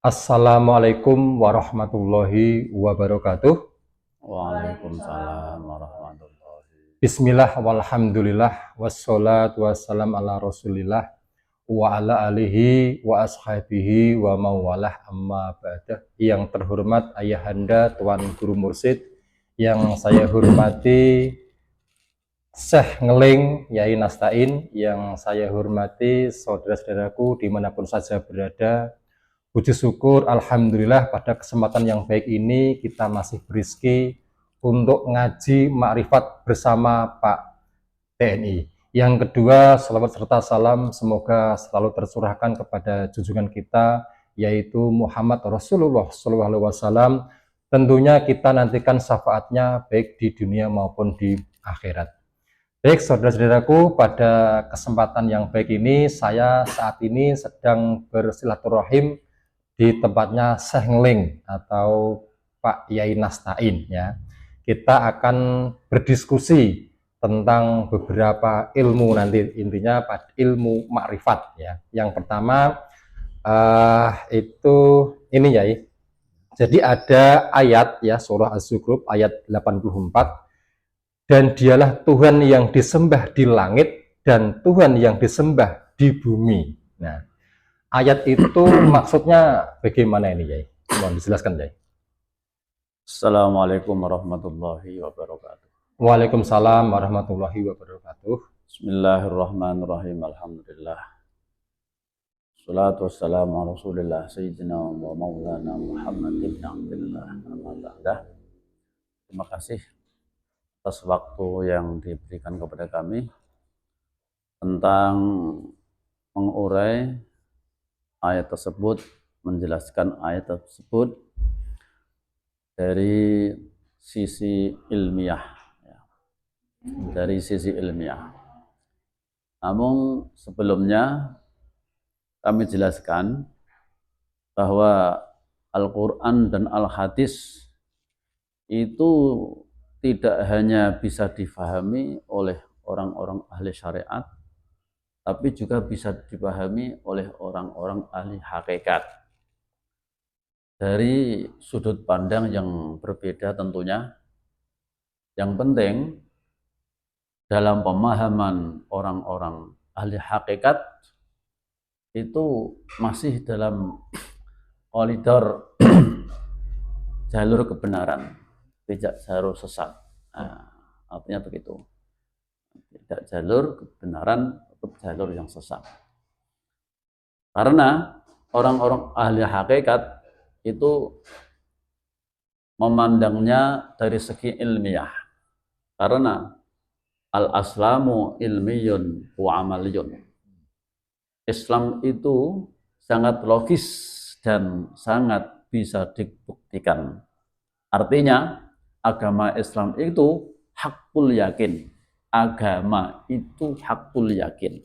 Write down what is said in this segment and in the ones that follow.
Assalamualaikum warahmatullahi wabarakatuh. Waalaikumsalam warahmatullahi. Bismillah walhamdulillah wassalatu wassalam ala rasulillah wa ala alihi wa ashabihi wa mawalah amma ba'dah. Yang terhormat ayahanda Tuan Guru Mursid, yang saya hormati Syekh Ngeling Yai Nastain, yang saya hormati saudara-saudaraku dimanapun saja berada. Puji syukur, alhamdulillah pada kesempatan yang baik ini kita masih berizki untuk ngaji makrifat bersama Pak TNI. Yang kedua, salawat serta salam semoga selalu tercurahkan kepada junjungan kita, yaitu Muhammad Rasulullah SAW. Tentunya kita nantikan syafaatnya baik di dunia maupun di akhirat. Baik, saudara-saudaraku, pada kesempatan yang baik ini saya saat ini sedang bersilaturahim di tempatnya Syekh Ngeling atau Pak Yai Nastain ya. Kita akan berdiskusi tentang beberapa ilmu nanti, intinya ilmu makrifat ya. Yang pertama itu ini ya. Jadi ada ayat ya, surah Az-Zukhruf ayat 84, dan dialah Tuhan yang disembah di langit dan Tuhan yang disembah di bumi. Nah, ayat itu maksudnya bagaimana ini, Yai? Mohon dijelaskan, Yai. Assalamualaikum warahmatullahi wabarakatuh. Waalaikumsalam warahmatullahi wabarakatuh. Bismillahirrahmanirrahim. Alhamdulillah. Salatu wassalamu ala Rasulillah Sayyidina wa Maulana Muhammad ibn Abdullah. Terima kasih atas waktu yang diberikan kepada kami tentang mengurai ayat tersebut, menjelaskan ayat tersebut dari sisi ilmiah, dari sisi ilmiah. Namun sebelumnya kami jelaskan bahwa Al-Quran dan Al-Hadis itu tidak hanya bisa difahami oleh orang-orang ahli syariat, tapi juga bisa dipahami oleh orang-orang ahli hakikat. Dari sudut pandang yang berbeda tentunya. Yang penting dalam pemahaman orang-orang ahli hakikat itu masih dalam koridor jalur kebenaran, tidak jalur sesat. Artinya begitu. Tidak jalur kebenaran atau jalur yang sesat. Karena orang-orang ahli hakikat itu memandangnya dari segi ilmiah. Karena al-aslamu ilmiyun wa amaliyun. Islam itu sangat logis dan sangat bisa dibuktikan. Artinya agama Islam itu hakul yakin. Agama itu hakul yakin.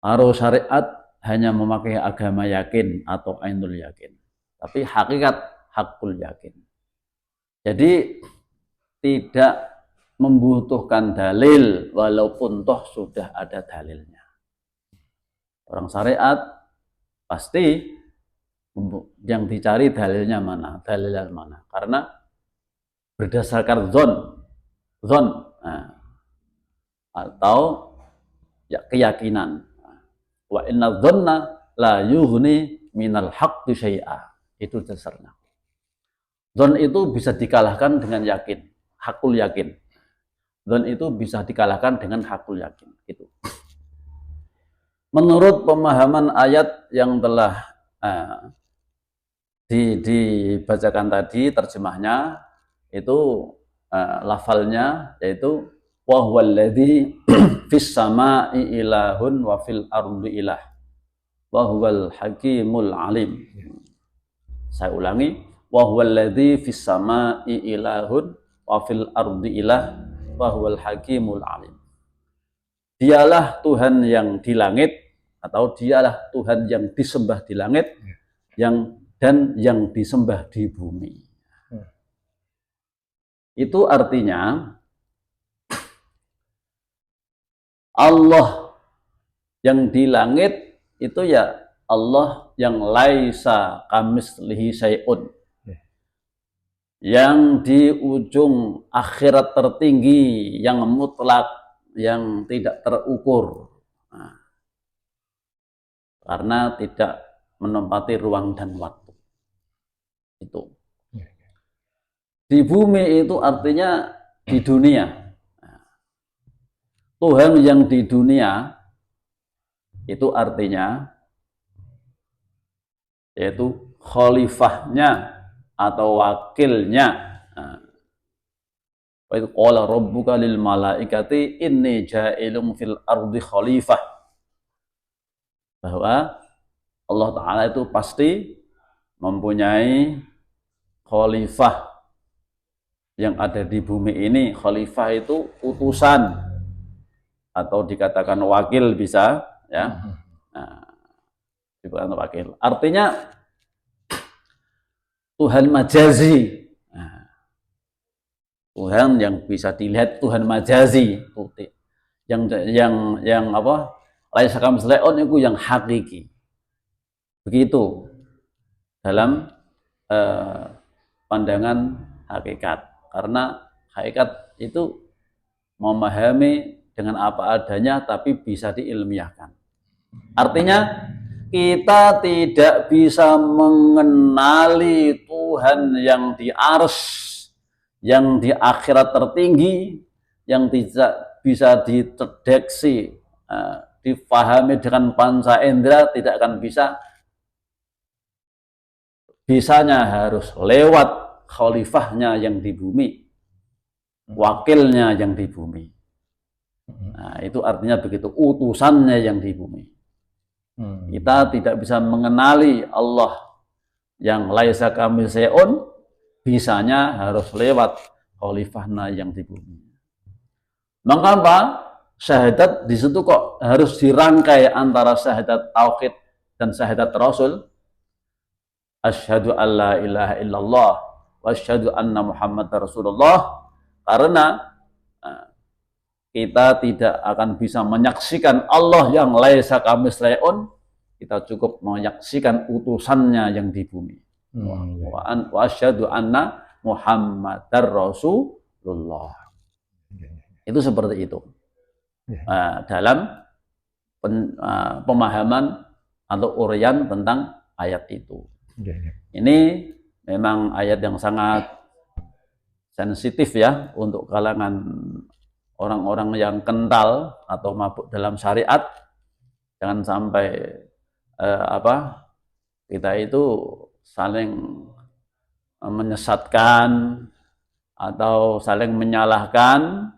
Kalau syariat hanya memakai agama yakin atau ainul yakin. Tapi hakikat hakul yakin. Jadi tidak membutuhkan dalil walaupun toh sudah ada dalilnya. Orang syariat pasti yang dicari dalilnya mana, dalilnya mana. Karena berdasarkan zon atau ya, keyakinan. Wa inna dzanna la yughni minal haqqi syai'a. Itu dasarnya. Dzon itu bisa dikalahkan dengan yakin, hakul yakin. Dzon itu bisa dikalahkan dengan hakul yakin. Itu. Menurut pemahaman ayat yang telah dibacakan tadi, terjemahnya itu lafalnya yaitu wa huwallazi fis sama'i ilahun wa fil ardi ilah wa huwal hakimul alim. Saya ulangi, wa huwallazi fis sama'i ilahun wa fil ardi ilah wa huwal hakimul alim. Dialah Tuhan yang di langit, atau dialah Tuhan yang disembah di langit, dan yang disembah di bumi. Itu artinya Allah yang di langit itu ya Allah yang laisa kamislihi syai'un, yang di ujung akhirat tertinggi, yang mutlak, yang tidak terukur. Nah, karena tidak menempati ruang dan waktu. Itu. Di bumi itu artinya di dunia. Tuhan yang di dunia itu artinya yaitu khalifahnya atau wakilnya. Wa idz qala rabbuka lil malaikati inni ja'ilun fil ardi khalifah. Bahwa Allah Ta'ala itu pasti mempunyai khalifah yang ada di bumi ini. Khalifah itu utusan atau dikatakan wakil bisa, ya. Nah, dikatakan wakil. Artinya Tuhan majazi. Nah, Tuhan yang bisa dilihat, Tuhan majazi. Yang apa? Laisa kamitslihi syai'un itu yang hakiki. Begitu dalam pandangan hakikat. Karena hakikat itu memahami dengan apa adanya tapi bisa diilmiahkan. Artinya kita tidak bisa mengenali Tuhan yang di arsy, yang di akhirat tertinggi, yang tidak bisa dideteksi, difahami dengan panca indera, tidak akan bisa. Bisanya harus lewat khalifahnya yang di bumi, wakilnya yang di bumi. Nah, itu artinya begitu, utusannya yang di bumi. Kita tidak bisa mengenali Allah yang laisa kamitslihi syai'un, bisanya harus lewat khalifahnya yang di bumi. Maka apa? Syahadat di situ kok harus dirangkai antara syahadat tauhid dan syahadat Rasul. Asyhadu an la ilaha illallah wa asyhadu anna Muhammadar Rasulullah. Karena kita tidak akan bisa menyaksikan Allah yang laisa kamitslihi syai'un, kita cukup menyaksikan utusannya yang di bumi. Wa asyhadu anna Muhammadar Rasulullah. Itu seperti itu. Dalam pemahaman atau uraian tentang ayat itu. Ini memang ayat yang sangat sensitif ya untuk kalangan orang-orang yang kental atau mabuk dalam syariat. Jangan sampai kita itu saling menyesatkan atau saling menyalahkan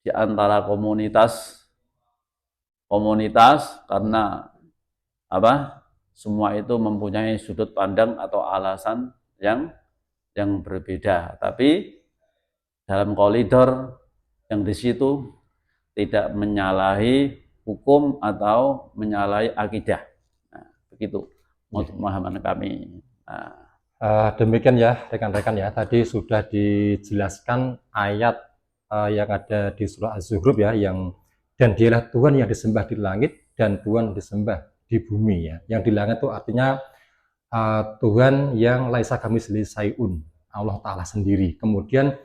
di antara komunitas karena semua itu mempunyai sudut pandang atau alasan yang berbeda, tapi dalam koridor yang di situ tidak menyalahi hukum atau menyalahi akidah. Nah, begitu pemahaman kami. Demikian ya rekan-rekan ya, tadi sudah dijelaskan ayat yang ada di surah Az-Zukhruf ya, dan dialah Tuhan yang disembah di langit dan Tuhan disembah di bumi ya. Yang di langit itu artinya Tuhan yang laisa kamitslihi syai'un, Allah Ta'ala sendiri. Kemudian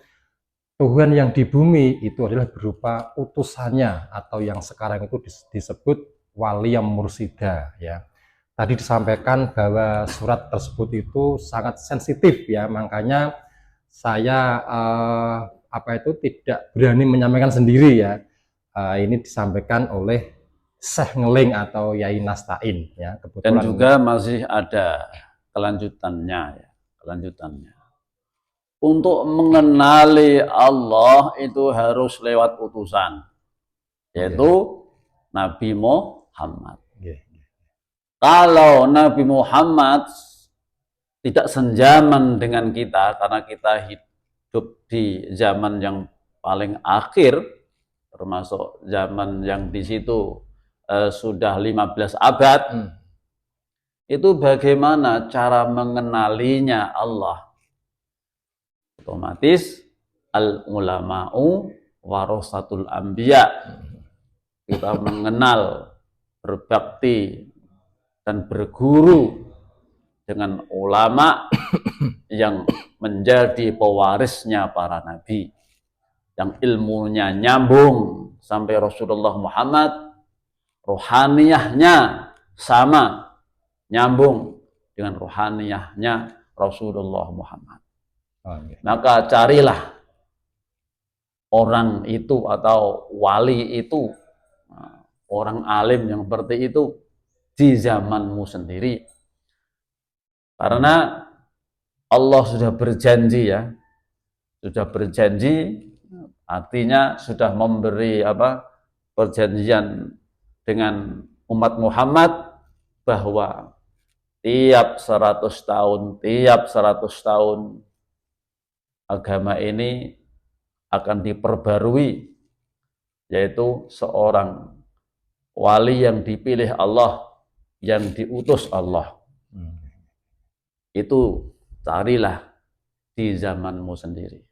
Tuhan yang di bumi itu adalah berupa utusannya atau yang sekarang itu disebut waliyam mursida ya. Tadi disampaikan bahwa surat tersebut itu sangat sensitif ya, makanya saya tidak berani menyampaikan sendiri ya. Ini disampaikan oleh Syekh Ngeling atau Yai Nastain ya, kebetulan. Dan juga masih ada kelanjutannya. Untuk mengenali Allah itu harus lewat utusan, yaitu Nabi Muhammad. Kalau Nabi Muhammad tidak senjaman dengan kita, karena kita hidup di zaman yang paling akhir, termasuk zaman yang di situ sudah 15 abad, itu bagaimana cara mengenalinya Allah? Otomatis al-ulama'u warasatul anbiya. Kita mengenal, berbakti dan berguru dengan ulama yang menjadi pewarisnya para nabi, yang ilmunya nyambung sampai Rasulullah Muhammad, rohaniyahnya sama, nyambung dengan rohaniyahnya Rasulullah Muhammad. Maka carilah orang itu atau wali itu, orang alim yang seperti itu di zamanmu sendiri. Karena Allah sudah berjanji ya, sudah berjanji, artinya sudah memberi perjanjian dengan umat Muhammad bahwa tiap 100 tahun agama ini akan diperbarui, yaitu seorang wali yang dipilih Allah, yang diutus Allah. Itu carilah di zamanmu sendiri.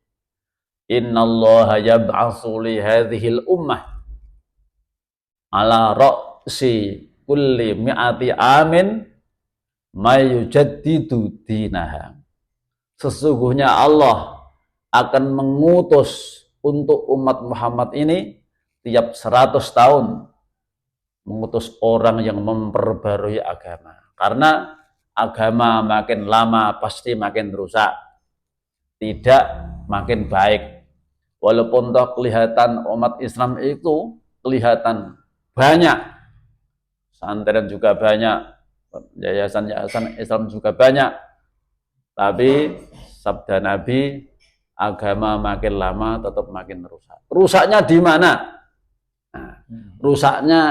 Innallaha yab'atsu li hadhil ummah ala ra'si kulli mi'ati amin may yujaddidu dinaha. Sesungguhnya Allah akan mengutus untuk umat Muhammad ini tiap 100 tahun mengutus orang yang memperbarui agama. Karena agama makin lama pasti makin rusak, tidak makin baik. Walaupun toh kelihatan umat Islam itu kelihatan banyak, pesantren juga banyak, yayasan-yayasan Islam juga banyak, tapi sabda Nabi, agama makin lama tetap makin rusak. Rusaknya di mana? Nah, rusaknya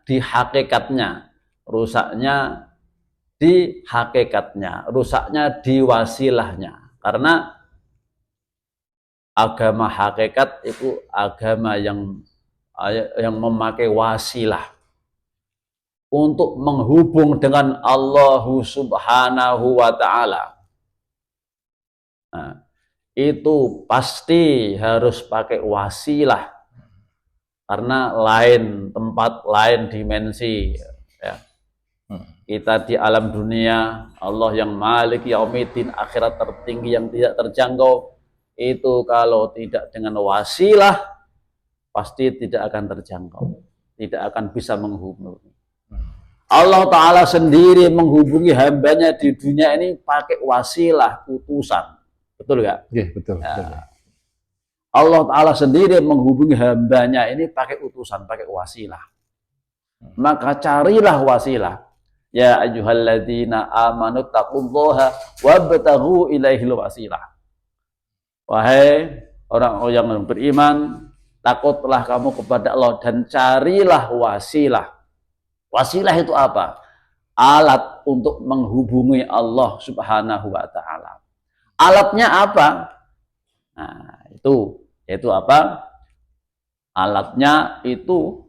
di hakikatnya, rusaknya di hakikatnya, rusaknya di wasilahnya. Karena agama hakikat itu agama yang memakai wasilah untuk menghubung dengan Allah Subhanahu wa Ta'ala. Nah, itu pasti harus pakai wasilah, karena lain tempat, lain dimensi ya. Kita di alam dunia, Allah yang Malik Yaumiddin, akhirat tertinggi yang tidak terjangkau, itu kalau tidak dengan wasilah pasti tidak akan terjangkau, tidak akan bisa menghubungi. Allah Ta'ala sendiri menghubungi hambanya di dunia ini pakai wasilah, utusan. Betul nggak? Iya, betul. Ya. Allah Ta'ala sendiri menghubungi hambanya ini pakai utusan, pakai wasilah. Maka carilah wasilah. Ya ayyuhalladzina amanu taqullaha wabtaghu ilaihil wasilah. Wahai orang yang beriman, takutlah kamu kepada Allah dan carilah wasilah. Wasilah itu apa? Alat untuk menghubungi Allah Subhanahu wa Ta'ala. Alatnya apa? Nah, itu apa? Alatnya itu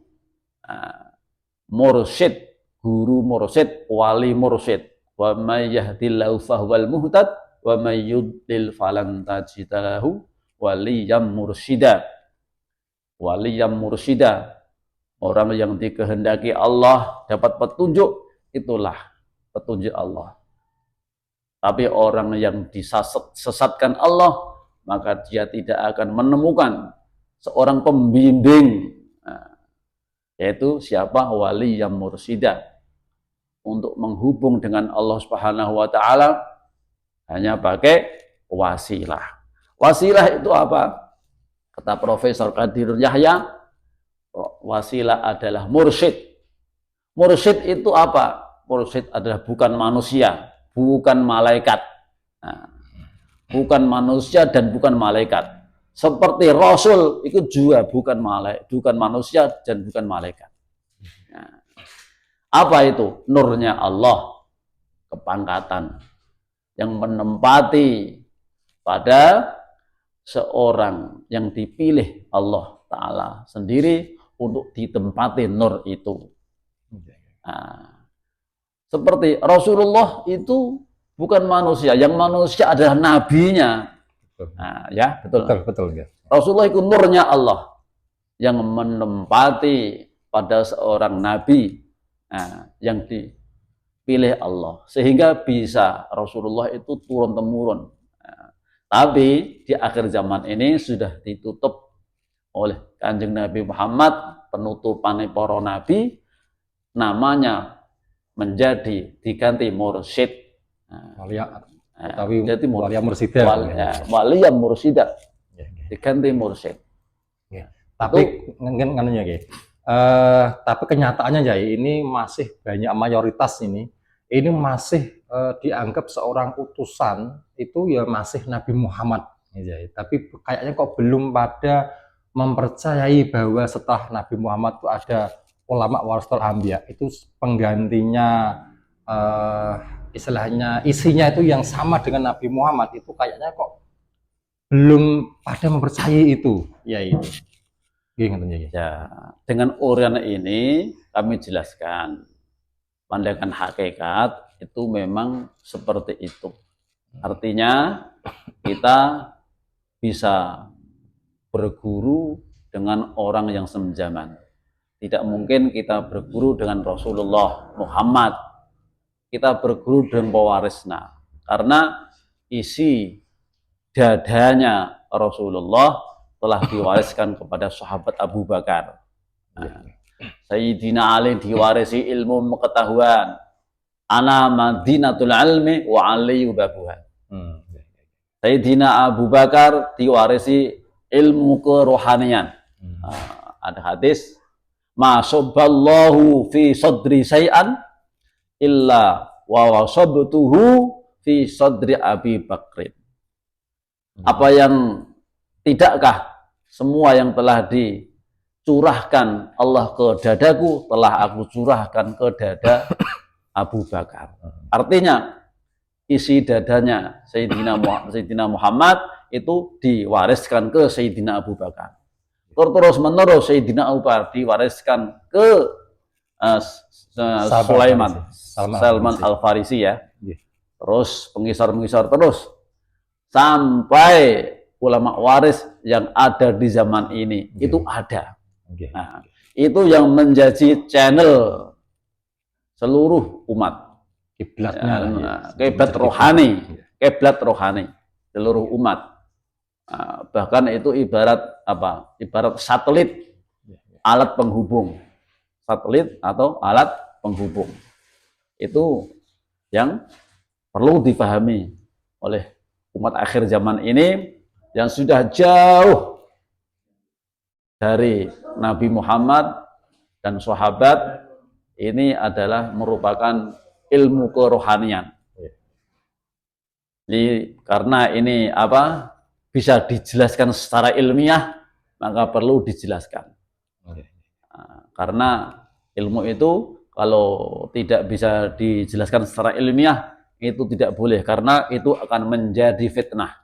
mursyid, guru mursyid, wali mursyid. Wa may yahdillahu fahuwal muhtad wa may yudlil falan tajid lahu waliyyan mursyida. Waliyyan mursyida, orang yang dikehendaki Allah dapat petunjuk, itulah petunjuk Allah. Tapi orang yang disesatkan Allah, maka dia tidak akan menemukan seorang pembimbing, yaitu siapa? Waliyyan mursyida. Untuk menghubung dengan Allah Subhanahu wa Ta'ala hanya pakai wasilah. Wasilah itu apa? Kata Profesor Qadir Yahya, wasilah adalah mursyid. Mursyid itu apa? Mursyid adalah bukan manusia, bukan malaikat. Nah, bukan manusia dan bukan malaikat. Seperti Rasul itu juga bukan manusia dan bukan malaikat. Nah, apa itu? Nurnya Allah, kepangkatan yang menempati pada seorang yang dipilih Allah Ta'ala sendiri untuk ditempati nur itu. Nah, seperti Rasulullah itu bukan manusia, yang manusia adalah nabinya. Nah, ya, betul ya. Rasulullah itu nurnya Allah yang menempati pada seorang nabi, yang pilih Allah sehingga bisa Rasulullah itu turun temurun. Nah, tapi di akhir zaman ini sudah ditutup oleh Kanjeng Nabi Muhammad, penutupan para nabi, namanya menjadi diganti mursyid. Walia, Tapi jadi walia mursida. Walia mursida Ya, ya. diganti mursyid. Ya. Tapi nganunya ya. Tapi kenyataannya ya ini masih banyak mayoritas ini masih dianggap seorang utusan itu ya masih Nabi Muhammad ya. Tapi kayaknya kok belum pada mempercayai bahwa setelah Nabi Muhammad itu ada ulama warasatul anbiya, itu penggantinya istilahnya isinya itu yang sama dengan Nabi Muhammad, itu kayaknya kok belum pada mempercayai itu ya itu. Ya, dengan uraian ini kami jelaskan pandangan hakikat itu memang seperti itu. Artinya kita bisa berguru dengan orang yang sejaman. Tidak mungkin kita berguru dengan Rasulullah Muhammad. Kita berguru dengan pewarisnya. Karena isi dadanya Rasulullah telah diwariskan kepada sahabat Abu Bakar. Sayyidina Ali diwarisi ilmu pengetahuan. Ana madinatul ilmi wa aliyu babuha. Sayyidina Abu Bakar diwarisi ilmu kerohanian. Ada hadis, ma sabballahu fi sadri say'an illa wa wasabtuhu fi sadri Abi Bakrin. Apa yang tidakkah semua yang telah dicurahkan Allah ke dadaku telah aku curahkan ke dada Abu Bakar. Artinya isi dadanya Sayyidina Muhammad itu diwariskan ke Sayyidina Abu Bakar. Terus menerus Sayyidina Abu Bakar diwariskan ke Salman Al-Farisi ya. Terus pengisar-pengisar terus sampai ulama waris yang ada di zaman ini itu ada. Nah, itu yang menjadi channel seluruh umat. Kiblatnya, kiblat rohani seluruh umat. Bahkan itu ibarat apa? Ibarat satelit, alat penghubung. Satelit atau alat penghubung. Itu yang perlu dipahami oleh umat akhir zaman ini yang sudah jauh dari Nabi Muhammad dan sahabat. Ini adalah merupakan ilmu kerohanian. Karena ini apa? Bisa dijelaskan secara ilmiah, maka perlu dijelaskan. Karena ilmu itu kalau tidak bisa dijelaskan secara ilmiah itu tidak boleh, karena itu akan menjadi fitnah.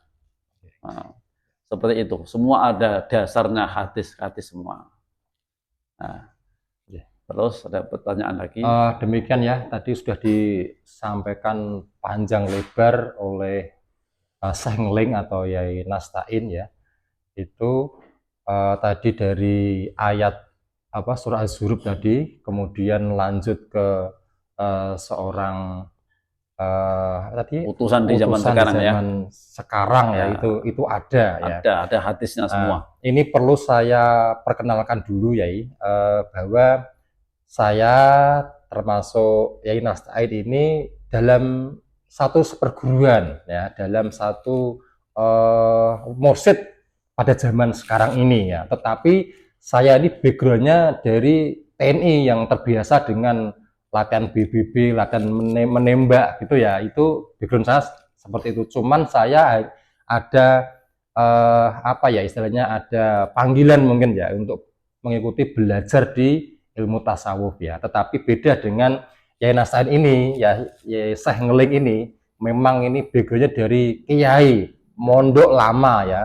Seperti itu. Semua ada dasarnya, hadis-hadis semua. Terus ada pertanyaan lagi? Demikian ya, tadi sudah disampaikan panjang lebar oleh Syekh Ngeling atau Yai Nasta'in ya. Itu tadi dari ayat surah Az-Zukhruf tadi, kemudian lanjut ke seorang tadi utusan di zaman sekarang ya, itu ada ya. Ada hadisnya semua. Ini perlu saya perkenalkan dulu Yai, bahwa saya termasuk Yai Nasta'in ini dalam satu seperguruan ya, dalam satu mursyid pada zaman sekarang ini ya. Tetapi saya ini backgroundnya dari TNI yang terbiasa dengan latihan BBB, latihan menembak gitu ya. Itu background saya seperti itu. Cuman saya ada istilahnya ada panggilan mungkin ya untuk mengikuti belajar di ilmu tasawuf ya. Tetapi beda dengan Yai Nasta'in ini ya, Syekh Ngeling ini memang ini backgroundnya dari kiai mondok lama ya,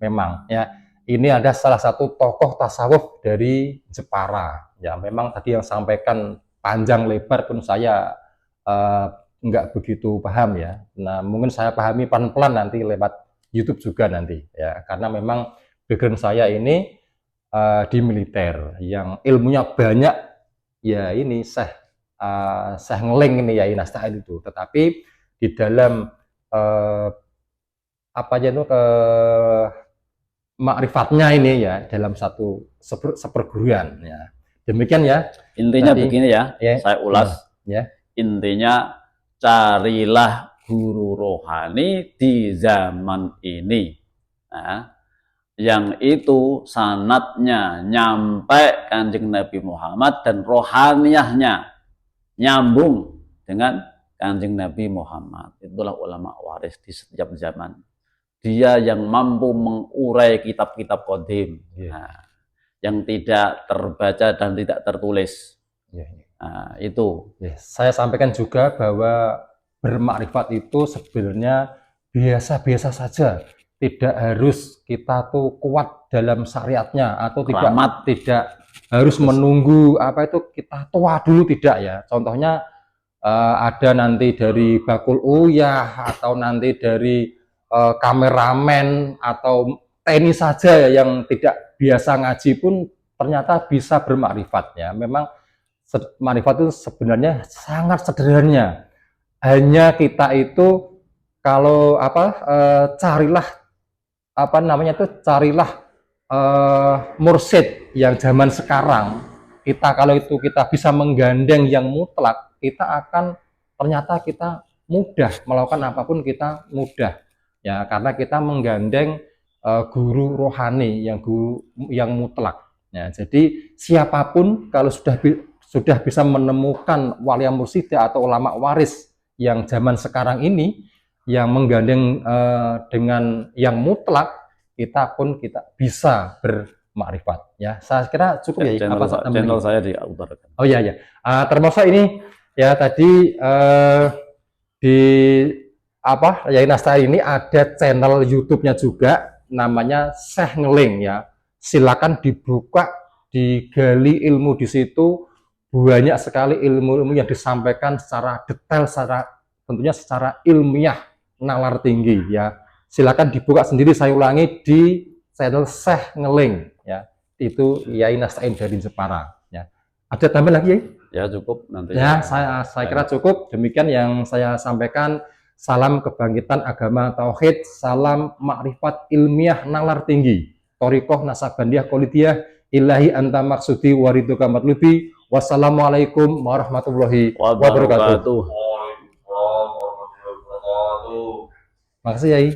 memang ya. Ini ada salah satu tokoh tasawuf dari Jepara ya. Memang tadi yang sampaikan panjang lebar pun saya nggak begitu paham ya. Nah, mungkin saya pahami pelan-pelan nanti lewat YouTube juga nanti ya, karena memang background saya ini di militer yang ilmunya banyak ya. Ini Syekh Syekh Ngeling ini Yai Nasta'in itu. Tetapi di dalam apa aja itu makrifatnya ini ya dalam satu seperguruan ya. Demikian ya. Intinya Tadi, begini ya, ya, saya ulas. ya. Intinya carilah guru rohani di zaman ini. Nah, yang itu sanatnya nyampe Kanjeng Nabi Muhammad dan rohaniyahnya nyambung dengan Kanjeng Nabi Muhammad. Itulah ulama waris di setiap zaman. Dia yang mampu mengurai kitab-kitab qadim, yang tidak terbaca dan tidak tertulis. Nah, itu. Saya sampaikan juga bahwa bermakrifat itu sebenarnya biasa-biasa saja. Tidak harus kita tuh kuat dalam syariatnya atau tidak harus menunggu apa itu kita tua dulu, tidak ya. Contohnya ada nanti dari bakul uyah atau nanti dari kameramen atau tenis saja ya, yang tidak biasa ngaji pun ternyata bisa bermakrifat ya. Memang makrifat itu sebenarnya sangat sederhana. Hanya kita itu kalau carilah apa namanya itu carilah mursyid yang zaman sekarang. Kalau itu kita bisa menggandeng yang mutlak, kita akan ternyata kita mudah melakukan apapun, kita mudah ya, karena kita menggandeng guru rohani yang mutlak ya. Jadi siapapun kalau sudah bisa menemukan wali mursyid atau ulama waris yang zaman sekarang ini yang menggandeng dengan yang mutlak, kita bisa bermakrifat ya. Saya kira cukup ya. Channel saya diutarakan. Oh iya ya. Termasuk ini ya tadi di Yai Nasta'in ini ada channel YouTube-nya juga namanya Syekh Ngeling ya. Silakan dibuka, digali ilmu di situ. Banyak sekali ilmu-ilmu yang disampaikan secara detail, tentunya secara ilmiah, nalar tinggi ya. Silakan dibuka sendiri, saya ulangi, di channel Syekh Ngeling ya. Itu Yai Nasta'in dari Jepara ya. Ada tambahan lagi ya? Ya cukup nanti. Ya, saya kira cukup. Demikian yang saya sampaikan. Salam kebangkitan agama tauhid, salam makrifat ilmiah nalar tinggi. Thoriqoh Nasabandiyah Qolidiyah, ilahi anta maksudi wariduka matlubi. Wassalamualaikum warahmatullahi wabarakatuh. Makasih Yai.